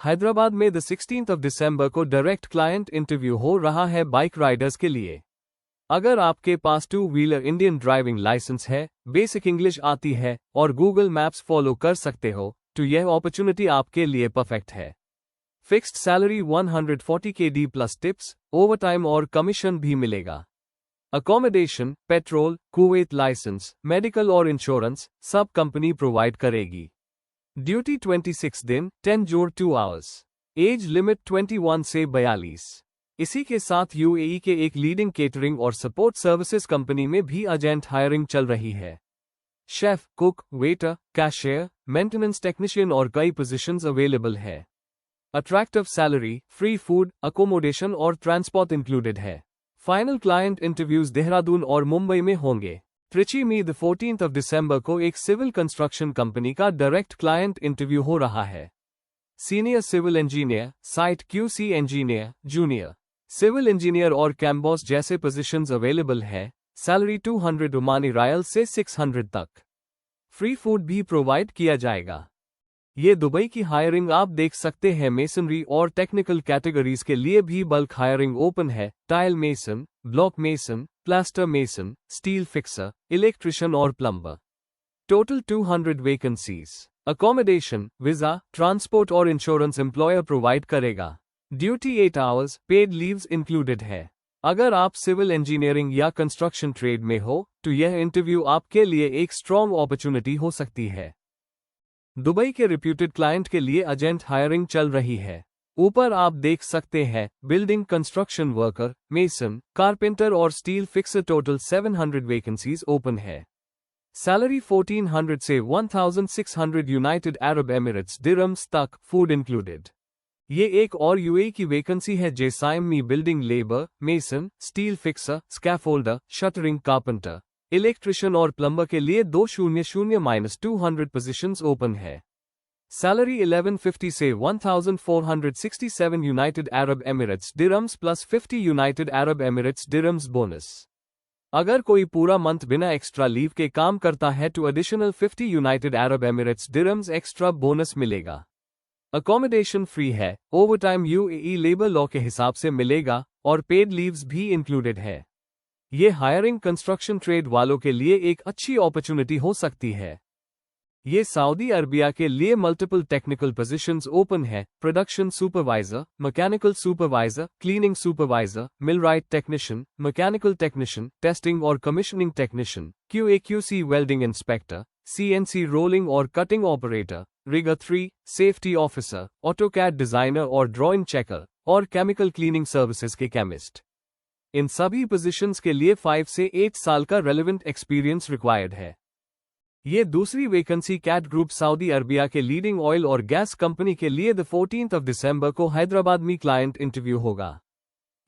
हैदराबाद में the 16th of December को direct client interview हो रहा है बाइक राइडर्स के लिए। अगर आपके पास 2 व्हीलर इंडियन ड्राइविंग लाइसेंस है, बेसिक इंग्लिश आती है और गूगल मैप्स फॉलो कर सकते हो, तो यह अपॉर्चुनिटी आपके लिए परफेक्ट है। Fixed salary 140 KD plus tips, overtime और कमीशन भी मिलेगा। Accommodation, petrol, Kuwait licence, medical और इंश्योरेंस सब कंपनी प्रोवाइड करेगी। ड्यूटी 26 दिन, 10 जोड़ 2 आवर्स। एज लिमिट 21 से 42। इसी के साथ यूएई के एक लीडिंग केटरिंग और सपोर्ट सर्विसेज कंपनी में भी अर्जेंट हायरिंग चल रही है। Chef, cook, waiter, cashier, maintenance technician और कई पोजीशंस अवेलेबल है। Attractive salary, free food, accommodation और ट्रांसपोर्ट इंक्लूडेड है। फाइनल क्लाइंट इंटरव्यूज देहरादून और मुंबई में होंगे। त्रिची में द 14th of December को एक सिविल कंस्ट्रक्शन कंपनी का डायरेक्ट क्लाइंट इंटरव्यू हो रहा है। Senior civil engineer, site QC engineer, junior civil engineer और कैम्बॉस जैसे पोजीशंस अवेलेबल है। सैलरी 200 ओमानी रायल से 600 तक। फ्री फूड भी प्रोवाइड किया जाएगा। ये दुबई की हायरिंग आप देख सकते हैं। मेसनरी और टेक्निकल कैटेगरीज के लिए भी बल्क हायरिंग ओपन है। Tile mason, block mason, plaster mason, steel fixer, electrician और plumber. Total 200 vacancies. Accommodation, visa, transport और इंश्योरेंस एम्प्लॉयर प्रोवाइड करेगा। Duty 8 hours, paid leaves included है। अगर आप सिविल इंजीनियरिंग या कंस्ट्रक्शन ट्रेड में हो, तो यह इंटरव्यू आपके लिए एक स्ट्रॉन्ग अपॉर्चुनिटी हो सकती है। दुबई के रिप्यूटेड क्लाइंट के लिए अर्जेंट हायरिंग चल रही है। ऊपर आप देख सकते हैं building construction worker, mason, carpenter और steel fixer. Total 700 vacancies open है। सैलरी 1400 से 1600 यूनाइटेड अरब एमिरेट्स दिरहम्स तक, फूड इंक्लूडेड। ये एक और यूएई की वैकेंसी है जेसाइम में building labour, mason, steel fixer, scaffolder, shuttering, carpenter, electrician और प्लम्बर के लिए 200-200 पोजीशंस ओपन है। सैलरी 1150 से 1467 United Arab Emirates dirhams plus 50 United Arab Emirates dirhams bonus. अगर कोई पूरा मंथ बिना एक्स्ट्रा लीव के काम करता है तो additional 50 United Arab Emirates dirhams extra bonus मिलेगा। अकोमोडेशन फ्री है। ओवरटाइम यूएई लेबर लॉ के हिसाब से मिलेगा और पेड लीव्स भी इंक्लूडेड है। ये हायरिंग कंस्ट्रक्शन ट्रेड वालों के लिए एक अच्छी अपॉर्चुनिटी हो सकती है। ये सऊदी अरबिया के लिए मल्टीपल टेक्निकल पोजीशंस ओपन है। Production supervisor, mechanical supervisor, cleaning supervisor, millwright technician, mechanical technician, testing और commissioning technician, QA/QC welding inspector, CNC rolling और cutting operator, rigger 3, safety officer, AutoCAD designer और drawing checker और chemical cleaning services के chemist. इन सभी positions के लिए 5 से 8 साल का रेलेवेंट एक्सपीरियंस रिक्वायर्ड है। ये दूसरी vacancy CAT group Saudi Arabia के लीडिंग ऑयल और गैस कंपनी के लिए द 14th of December को हैदराबाद में क्लाइंट इंटरव्यू होगा।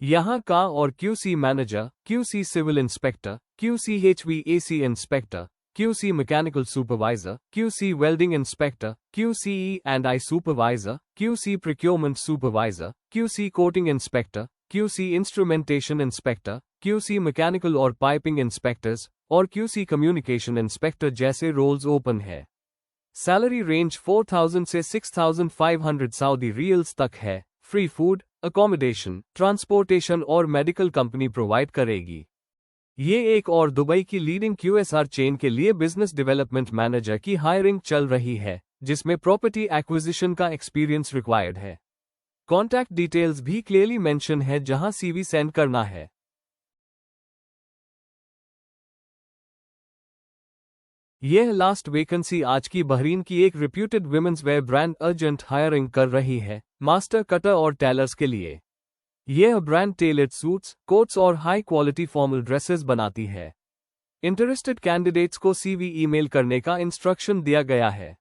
यहां का और QC manager, QC civil inspector, QC HVAC inspector, QC mechanical supervisor, QC welding inspector, QC E&I supervisor, QC procurement supervisor, QC coating inspector, QC instrumentation inspector, QC mechanical और piping inspectors और QC communication inspector जैसे roles open है। Salary range 4000 से 6500 Saudi riyals तक है। Free food, accommodation, transportation और medical company provide करेगी। ये एक और दुबई की लीडिंग QSR चेन के लिए बिजनेस डेवलपमेंट मैनेजर की हायरिंग चल रही है, जिसमें प्रॉपर्टी एक्विजिशन का एक्सपीरियंस रिक्वायर्ड है। कॉन्टैक्ट डिटेल्स भी क्लियरली मेंशन है जहां CV सेंड करना है। यह लास्ट वैकेंसी आज की बहरीन की एक reputed women's where brand urgent hiring कर रही है, मास्टर कटर और टेलर्स के लिए। यह ब्रांड टेलर्ड सूट्स, कोट्स और हाई क्वालिटी फॉर्मल ड्रेसेस बनाती है। इंटरेस्टेड कैंडिडेट्स को CV ईमेल करने का इंस्ट्रक्शन दिया गया है।